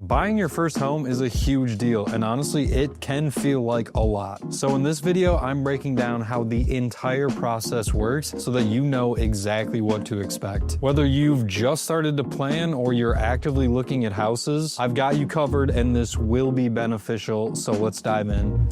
Buying your first home is a huge deal, and honestly, it can feel like a lot. So in this video, I'm breaking down how the entire process works so that you know exactly what to expect. Whether you've just started to plan or you're actively looking at houses, I've got you covered and this will be beneficial, so let's dive in.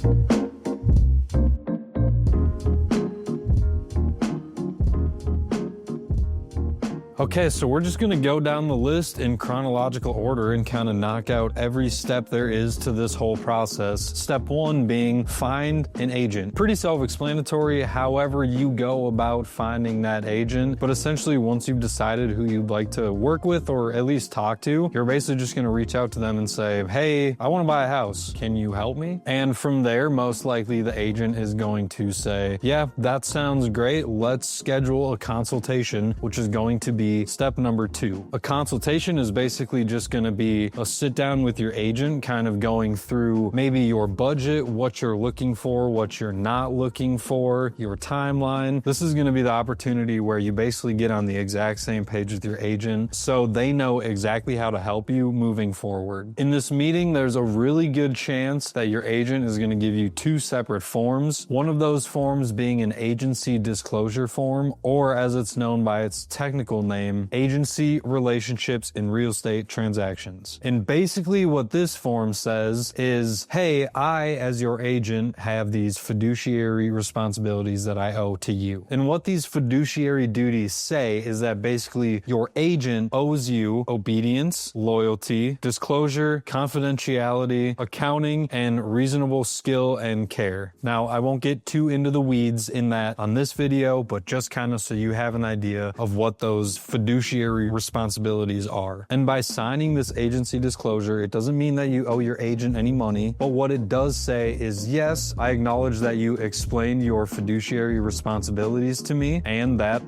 Okay, so we're just gonna go down the list in chronological order and kind of knock out every step there is to this whole process. Step one being find an agent. Pretty self-explanatory however you go about finding that agent, but essentially once you've decided who you'd like to work with or at least talk to, you're basically just gonna reach out to them and say, hey, I wanna buy a house, can you help me? And from there, most likely the agent is going to say, yeah, that sounds great, let's schedule a consultation, which is going to be step number 2. A consultation is basically just going to be a sit down with your agent, kind of going through maybe your budget, what you're looking for, what you're not looking for, your timeline. This is going to be the opportunity where you basically get on the exact same page with your agent so they know exactly how to help you moving forward. In this meeting, there's a really good chance that your agent is going to give you 2 separate forms. One of those forms being an agency disclosure form, or as it's known by its technical name, Agency Relationships in Real Estate Transactions. And basically what this form says is, hey, I, as your agent, have these fiduciary responsibilities that I owe to you. And what these fiduciary duties say is that basically your agent owes you obedience, loyalty, disclosure, confidentiality, accounting, and reasonable skill and care. Now, I won't get too into the weeds in that on this video, but just kind of so you have an idea of what those fiduciary responsibilities are. And by signing this agency disclosure, it doesn't mean that you owe your agent any money, but what it does say is, yes, I acknowledge that you explained your fiduciary responsibilities to me and that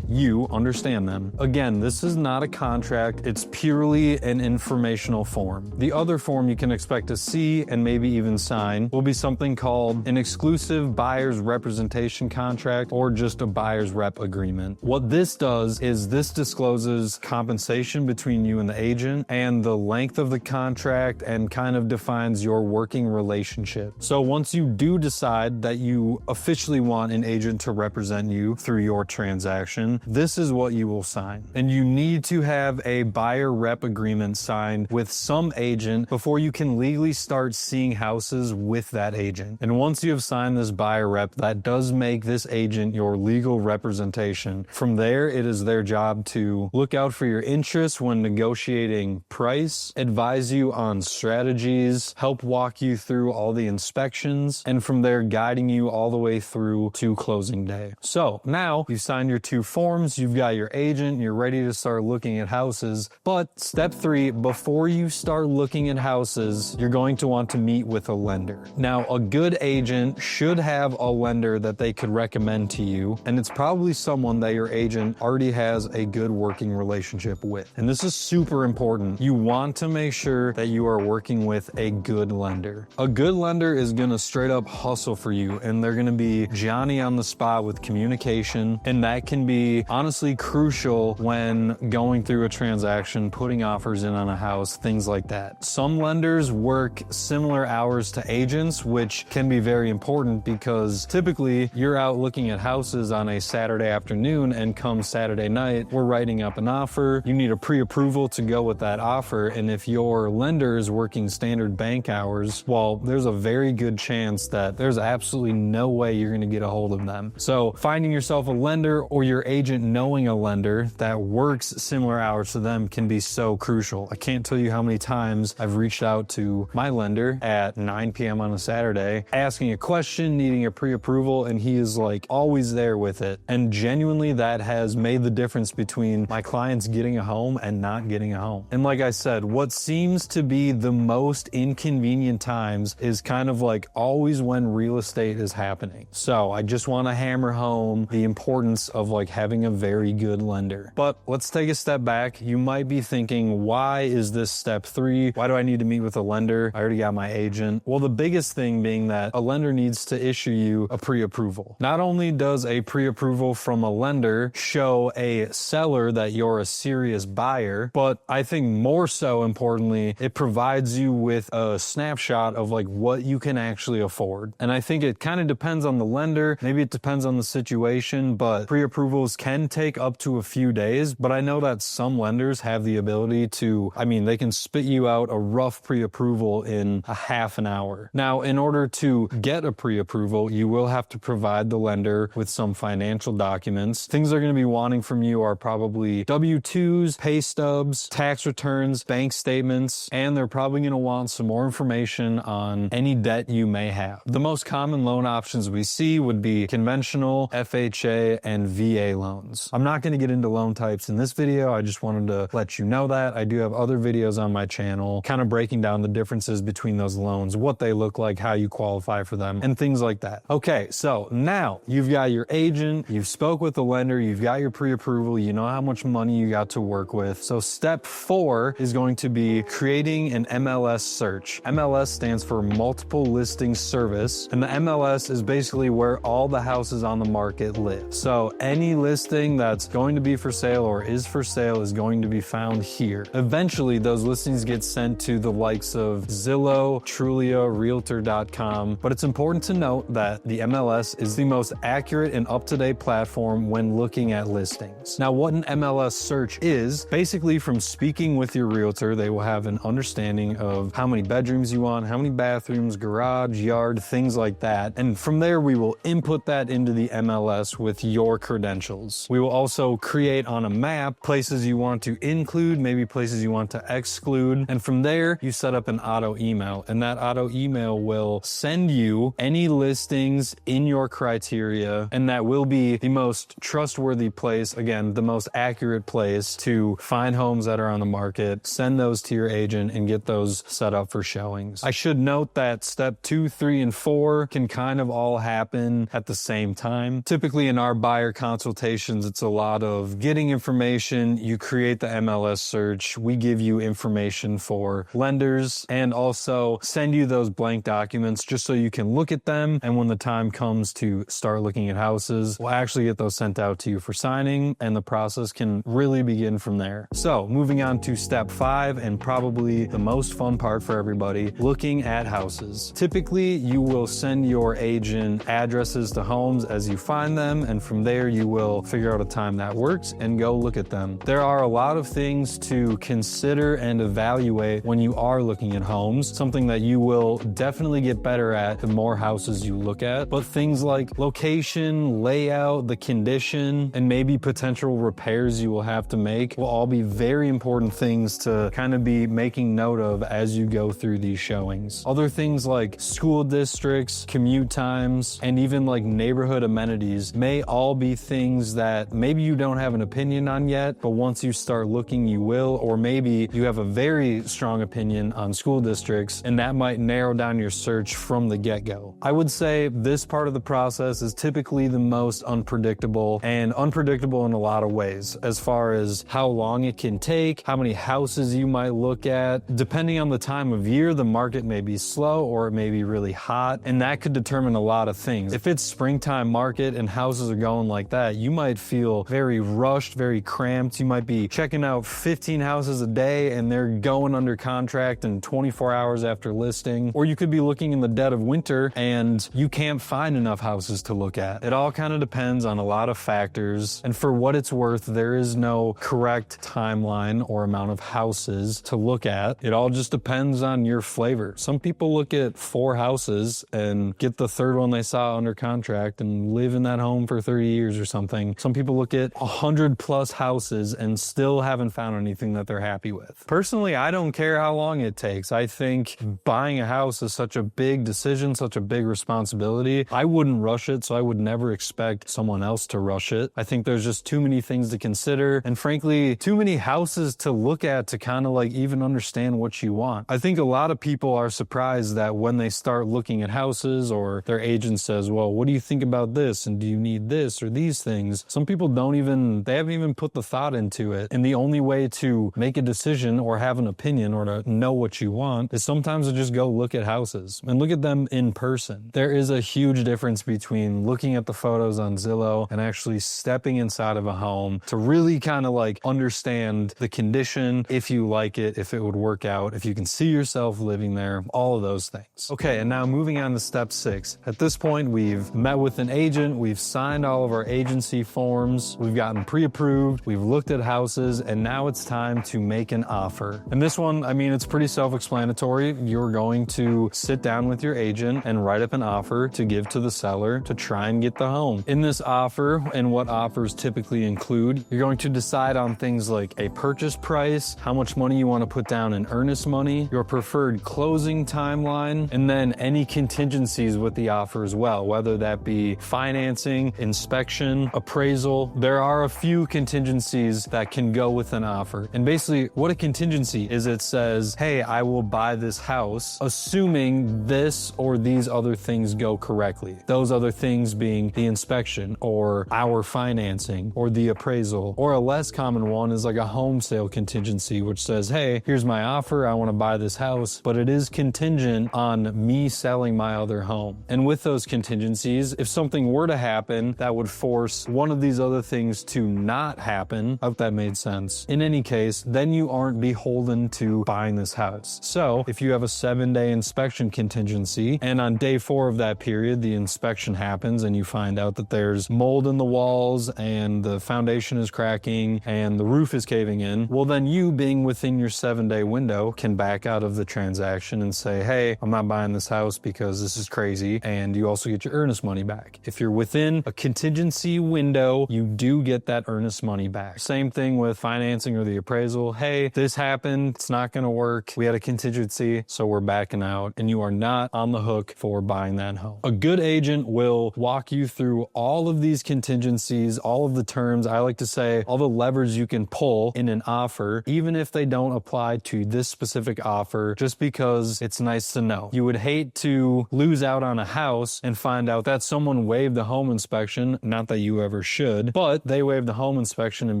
you understand them. Again, this is not a contract, it's purely an informational form. The other form you can expect to see and maybe even sign will be something called an exclusive buyer's representation contract or just a buyer's rep agreement. What this does is this discloses compensation between you and the agent and the length of the contract and kind of defines your working relationship. So once you do decide that you officially want an agent to represent you through your transaction, this is what you will sign. And you need to have a buyer rep agreement signed with some agent before you can legally start seeing houses with that agent. And once you have signed this buyer rep, that does make this agent your legal representation. From there, it is their job to look out for your interests when negotiating price, advise you on strategies, help walk you through all the inspections, and from there guiding you all the way through to closing day. So now you've signed your 2 forms, you've got your agent, you're ready to start looking at houses. But step 3, before you start looking at houses, you're going to want to meet with a lender. Now, a good agent should have a lender that they could recommend to you, and it's probably someone that your agent already has a good working relationship with. And this is super important. You want to make sure that you are working with a good lender. A good lender is going to straight up hustle for you, and they're going to be Johnny on the spot with communication, and that can be honestly crucial when going through a transaction, putting offers in on a house, things like that. Some lenders work similar hours to agents, which can be very important because typically you're out looking at houses on a Saturday afternoon, and come Saturday night, we're writing up an offer. You need a pre-approval to go with that offer. And if your lender is working standard bank hours, well, there's a very good chance that there's absolutely no way you're going to get a hold of them. So finding yourself a lender or your agent knowing a lender that works similar hours to them can be so crucial. I can't tell you how many times I've reached out to my lender at 9 p.m. on a Saturday, asking a question, needing a pre-approval, and he is like always there with it. And genuinely that has made the difference between my clients getting a home and not getting a home. And like I said, what seems to be the most inconvenient times is kind of like always when real estate is happening. So I just want to hammer home the importance of like having a very good lender. But let's take a step back. You might be thinking, why is this step 3? Why do I need to meet with a lender? I already got my agent. Well, the biggest thing being that a lender needs to issue you a pre-approval. Not only does a pre-approval from a lender show a seller that you're a serious buyer, but I think more so importantly, it provides you with a snapshot of like what you can actually afford. And I think it kind of depends on the lender. Maybe it depends on the situation, but pre-approvals can take up to a few days. But I know that some lenders have the ability to, they can spit you out a rough pre-approval in a half an hour. Now, in order to get a pre-approval, you will have to provide the lender with some financial documents. Things they're going to be wanting from you are probably W-2s, pay stubs, tax returns, bank statements, and they're probably going to want some more information on any debt you may have. The most common loan options we see would be conventional, FHA, and VA loans. I'm not going to get into loan types in this video. I just wanted to let you know that. I do have other videos on my channel kind of breaking down the differences between those loans, what they look like, how you qualify for them, and things like that. Okay, so now you've got your agent, you've spoke with the lender, you've got your pre-approval, you know how much money you got to work with. So step 4 is going to be creating an MLS search. MLS stands for Multiple Listing Service, and the MLS is basically where all the houses on the market live. So any listing that's going to be for sale or is for sale is going to be found here. Eventually, those listings get sent to the likes of Zillow, Trulia, Realtor.com, but it's important to note that the MLS is the most accurate and up-to-date platform when looking at listings. Now, what an MLS search is, basically from speaking with your realtor, they will have an understanding of how many bedrooms you want, how many bathrooms, garage, yard, things like that. And from there, we will input that into the MLS with your credentials. We will also create on a map places you want to include, maybe places you want to exclude. And from there, you set up an auto email, and that auto email will send you any listings in your criteria, and that will be the most trustworthy place, again, the most accurate place to find homes that are on the market, send those to your agent, and get those set up for showings. I should note that step 2, 3, and 4 can kind of all happen at the same time. Typically in our buyer consultations, it's a lot of getting information, you create the MLS search, we give you information for lenders, and also send you those blank documents just so you can look at them, and when the time comes to start looking at houses, we'll actually get those sent out to you for signing, and the process can really begin from there. So moving on to step 5, and probably the most fun part for everybody, looking at houses. Typically, you will send your agent addresses to homes as you find them, and from there you will figure out a time that works and go look at them. There are a lot of things to consider and evaluate when you are looking at homes, something that you will definitely get better at the more houses you look at, but things like location, layout, the condition, and maybe potential repairs you will have to make will all be very important things to kind of be making note of as you go through these showings. Other things like school districts, commute times, and even like neighborhood amenities may all be things that maybe you don't have an opinion on yet, but once you start looking, you will, or maybe you have a very strong opinion on school districts, and that might narrow down your search from the get-go. I would say this part of the process is typically the most unpredictable, and unpredictable in a lot of ways, as far as how long it can take, how many houses you might look at. Depending on the time of year, the market may be slow or it may be really hot, and that could determine a lot of things. If it's springtime market and houses are going like that, you might feel very rushed, very cramped. You might be checking out 15 houses a day and they're going under contract in 24 hours after listing. Or you could be looking in the dead of winter and you can't find enough houses to look at. It all kind of depends on a lot of factors, and for what it's worth, there is no correct timeline or amount of houses to look at. It all just depends on your flavor. Some people look at 4 houses and get the third one they saw under contract and live in that home for 30 years or something. Some people look at 100 plus houses and still haven't found anything that they're happy with. Personally, I don't care how long it takes. I think buying a house is such a big decision, such a big responsibility. I wouldn't rush it, so I would never expect someone else to rush it. I think there's just too many things to consider, and frankly, too many houses to look at to kind of like even understand what you want. I think a lot of people are surprised that when they start looking at houses, or their agent says, well, what do you think about this? And do you need this or these things? Some people they haven't even put the thought into it. And the only way to make a decision or have an opinion or to know what you want is sometimes to just go look at houses and look at them in person. There is a huge difference between looking at the photos on Zillow and actually stepping inside of a home home to really kind of like understand the condition, if you like it, if it would work out, if you can see yourself living there, all of those things. Okay, and now moving on to step 6. At this point, we've met with an agent, we've signed all of our agency forms, we've gotten pre-approved, we've looked at houses, and now it's time to make an offer. And this one, I mean, it's pretty self-explanatory. You're going to sit down with your agent and write up an offer to give to the seller to try and get the home. In this offer, and what offers typically include, you're going to decide on things like a purchase price, how much money you want to put down in earnest money, your preferred closing timeline, and then any contingencies with the offer as well, whether that be financing, inspection, appraisal. There are a few contingencies that can go with an offer. And basically what a contingency is, it says, hey, I will buy this house assuming this or these other things go correctly. Those other things being the inspection or our financing or the appraisal. Or a less common one is like a home sale contingency, which says, hey, here's my offer, I want to buy this house, but it is contingent on me selling my other home. And with those contingencies, if something were to happen that would force one of these other things to not happen, I hope that made sense. In any case, then you aren't beholden to buying this house. So if you have a 7-day inspection contingency, and on day 4 of that period, the inspection happens and you find out that there's mold in the walls and the foundation is cracking and the roof is caving in, well then you, being within your 7-day window, can back out of the transaction and say, hey, I'm not buying this house because this is crazy, and you also get your earnest money back. If you're within a contingency window, you do get that earnest money back. Same thing with financing or the appraisal. Hey, this happened, it's not going to work, we had a contingency, so we're backing out, and you are not on the hook for buying that home. A good agent will walk you through all of these contingencies, all of the terms, I like to say all the levers you can pull in an offer, even if they don't apply to this specific offer, just because it's nice to know. You would hate to lose out on a house and find out that someone waived the home inspection, not that you ever should, but they waived the home inspection, and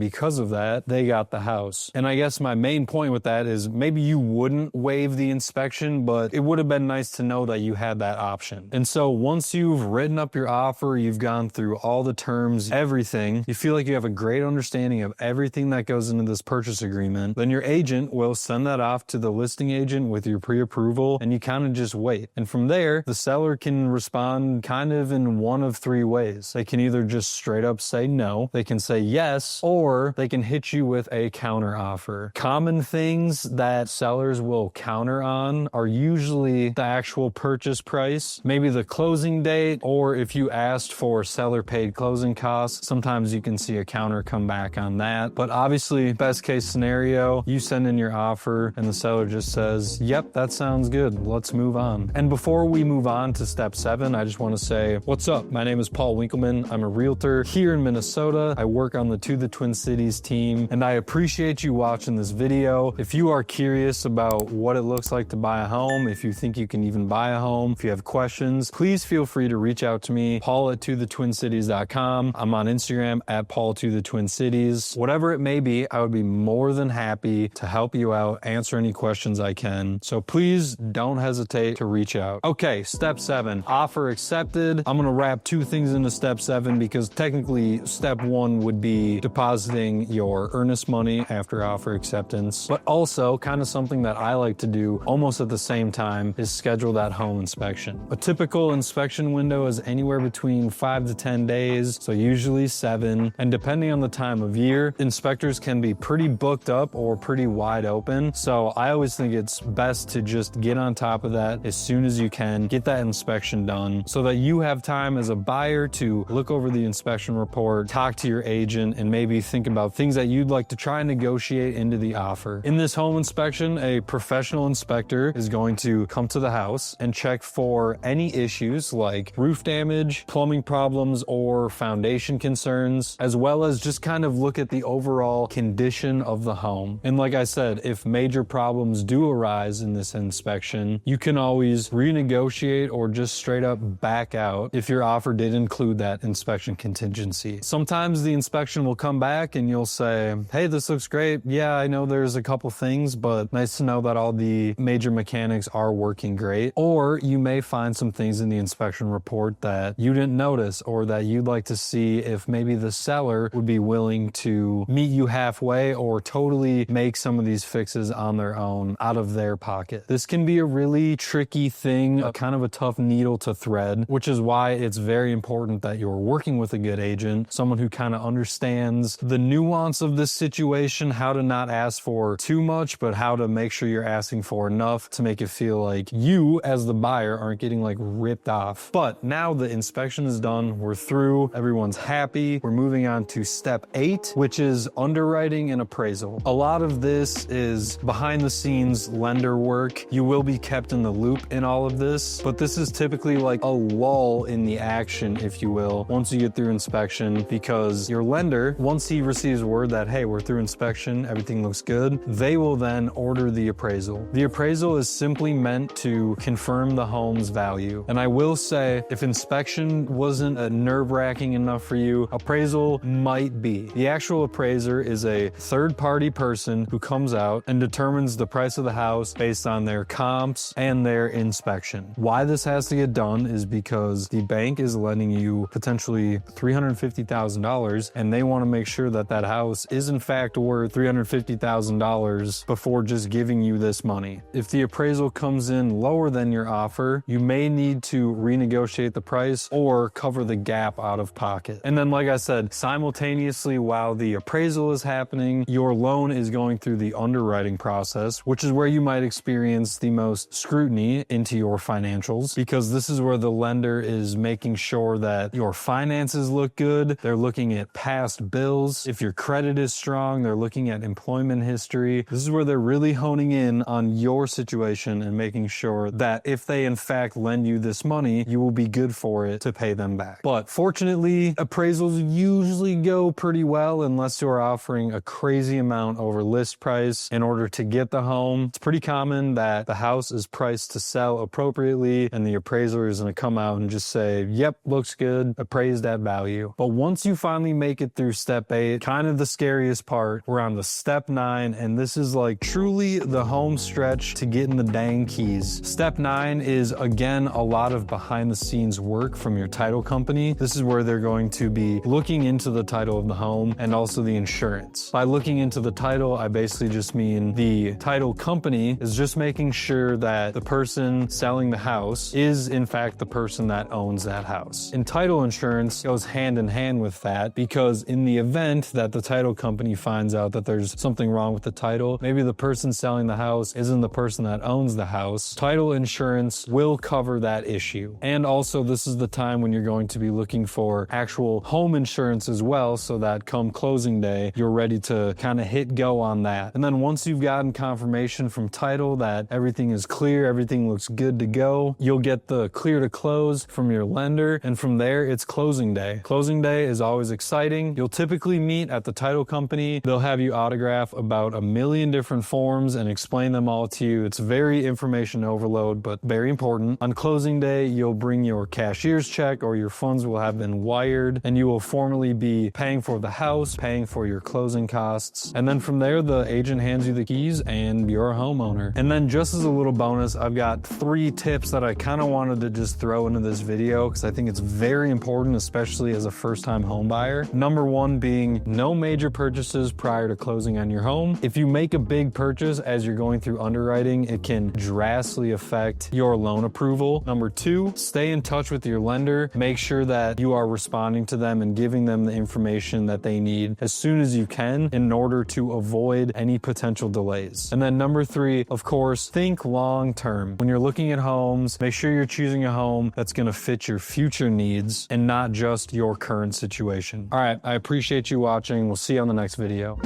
because of that, they got the house. And I guess my main point with that is maybe you wouldn't waive the inspection, but it would have been nice to know that you had that option. And so once you've written up your offer, you've gone through all the terms, everything, you feel like you have a great understanding of everything that goes into this purchase agreement, then your agent will send that off to the listing agent with your pre-approval, and you kind of just wait. And from there, the seller can respond kind of in one of 3 ways. They can either just straight up say no, they can say yes, or they can hit you with a counter offer. Common things that sellers will counter on are usually the actual purchase price, maybe the closing date, or if you asked for seller paid closing costs, sometimes you can see a counter come back on that. But obviously, best case scenario, you send in your offer and the seller just says, yep, that sounds good, let's move on. And before we move on to step 7, I just want to say, what's up? My name is Paul Winkleman. I'm a realtor here in Minnesota. I work on the To the Twin Cities team, and I appreciate you watching this video. If you are curious about what it looks like to buy a home, if you think you can even buy a home, if you have questions, please feel free to reach out to me, paul@tothetwincities.com. I'm on Instagram at paul2thetwincities. Whatever it may be, I would be more than happy to help you out, answer any questions I can. So please don't hesitate to reach out. Okay, step 7, offer accepted. I'm gonna wrap 2 things into step 7 because technically step 1 would be depositing your earnest money after offer acceptance, but also kind of something that I like to do almost at the same time is schedule that home inspection. A typical inspection window is anywhere between 5 to 10 days, so usually 7, and depending on the time of year, inspectors can be pretty booked up or pretty wide open. So I always think it's best to just get on top of that as soon as you can, get that inspection done so that you have time as a buyer to look over the inspection report, talk to your agent, and maybe think about things that you'd like to try and negotiate into the offer. In this home inspection, a professional inspector is going to come to the house and check for any issues like roof damage, plumbing problems, or foundation concerns, as well as just kind of look at the overall condition of the home. And like I said, if major problems do arise in this inspection, you can always renegotiate or just straight up back out if your offer did include that inspection contingency. Sometimes the inspection will come back and you'll say, hey, this looks great. Yeah, I know there's a couple things, but nice to know that all the major mechanics are working great. Or you may find some things in the inspection report that you didn't notice or that you'd like to see if maybe the seller buyer would be willing to meet you halfway or totally make some of these fixes on their own out of their pocket. This can be a really tricky thing, kind of a tough needle to thread, which is why it's very important that you're working with a good agent, someone who kind of understands the nuance of this situation, how to not ask for too much, but how to make sure you're asking for enough to make it feel like you as the buyer aren't getting like ripped off. But now the inspection is done, we're through, everyone's happy. We're moving on to step 8, which is underwriting and appraisal. A lot of this is behind the scenes lender work. You will be kept in the loop in all of this, but this is typically like a lull in the action, if you will, once you get through inspection, because your lender, once he receives word that, hey, we're through inspection, everything looks good, they will then order the appraisal. The appraisal is simply meant to confirm the home's value. And I will say, if inspection wasn't nerve-wracking enough for you, appraisal might be. The actual appraiser is a third-party person who comes out and determines the price of the house based on their comps and their inspection. Why this has to get done is because the bank is lending you potentially $350,000, and they want to make sure that that house is in fact worth $350,000 before just giving you this money. If the appraisal comes in lower than your offer, you may need to renegotiate the price or cover the gap out of pocket. And then, like I said, simultaneously while the appraisal is happening, your loan is going through the underwriting process, which is where you might experience the most scrutiny into your financials, because this is where the lender is making sure that your finances look good. They're looking at past bills. If your credit is strong, they're looking at employment history. This is where they're really honing in on your situation and making sure that if they in fact lend you this money, you will be good for it to pay them back. But fortunately, appraisals usually go pretty well unless you're offering a crazy amount over list price in order to get the home. It's pretty common that the house is priced to sell appropriately and the appraiser is going to come out and just say, yep, looks good, appraised at value. But once you finally make it through step 8, kind of the scariest part, we're on the step 9, and this is like truly the home stretch to getting the dang keys. Step 9 is again a lot of behind the scenes work from your title company. This is where they're going to be looking into the title of the home and also the insurance. By looking into the title, I basically just mean the title company is just making sure that the person selling the house is in fact the person that owns that house. And title insurance goes hand in hand with that, because in the event that the title company finds out that there's something wrong with the title, maybe the person selling the house isn't the person that owns the house, title insurance will cover that issue. And also, this is the time when you're going to be looking for actual home insurance as well, so that come closing day, you're ready to kind of hit go on that. And then once you've gotten confirmation from title that everything is clear, everything looks good to go, you'll get the clear to close from your lender, and from there it's closing day. Closing day is always exciting. You'll typically meet at the title company. They'll have you autograph about 1 million different forms and explain them all to you. It's very information overload, but very important. On closing day, you'll bring your cashier's check, or your funds will have been wired, and you will formally be paying for the house, paying for your closing costs. And then from there, the agent hands you the keys and you're a homeowner. And then just as a little bonus, I've got 3 tips that I kind of wanted to just throw into this video because I think it's very important, especially as a first-time home buyer. Number 1 being no major purchases prior to closing on your home. If you make a big purchase as you're going through underwriting, it can drastically affect your loan approval. Number 2, stay in touch with your lender. Make sure that you are responding to them and giving them the information that they need as soon as you can in order to avoid any potential delays. And then number 3, of course, think long term. When you're looking at homes, make sure you're choosing a home that's going to fit your future needs and not just your current situation. All right, I appreciate you watching. We'll see you on the next video.